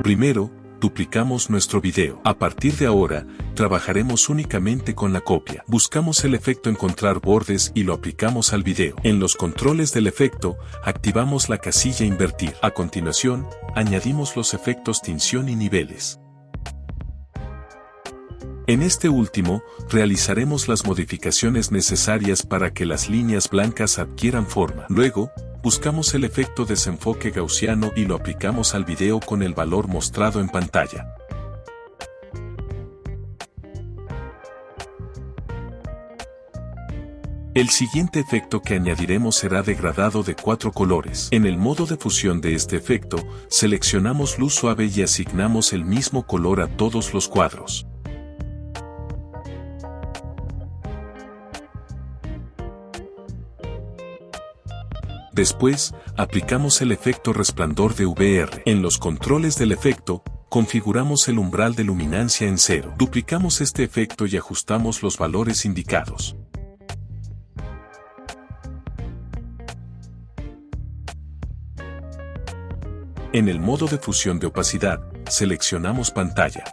Primero, duplicamos nuestro video. A partir de ahora, trabajaremos únicamente con la copia. Buscamos el efecto encontrar bordes y lo aplicamos al video. En los controles del efecto, activamos la casilla invertir. A continuación, añadimos los efectos tinción y niveles. En este último, realizaremos las modificaciones necesarias para que las líneas blancas adquieran forma. Luego, buscamos el efecto desenfoque gaussiano y lo aplicamos al video con el valor mostrado en pantalla. El siguiente efecto que añadiremos será degradado de 4 colores. En el modo de fusión de este efecto, seleccionamos luz suave y asignamos el mismo color a todos los cuadros. Después, aplicamos el efecto resplandor de VR. En los controles del efecto, configuramos el umbral de luminancia en 0. Duplicamos este efecto y ajustamos los valores indicados. En el modo de fusión de opacidad, seleccionamos pantalla.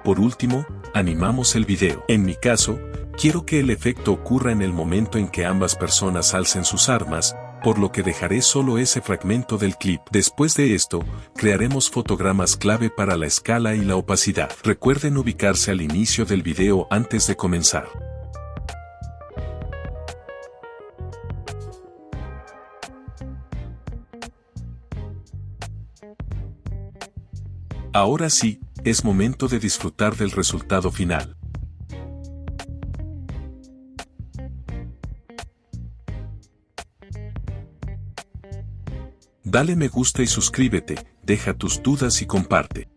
Por último, animamos el video. En mi caso, quiero que el efecto ocurra en el momento en que ambas personas alcen sus armas, por lo que dejaré solo ese fragmento del clip. Después de esto, crearemos fotogramas clave para la escala y la opacidad. Recuerden ubicarse al inicio del video antes de comenzar. Ahora sí, es momento de disfrutar del resultado final. Dale me gusta y suscríbete, deja tus dudas y comparte.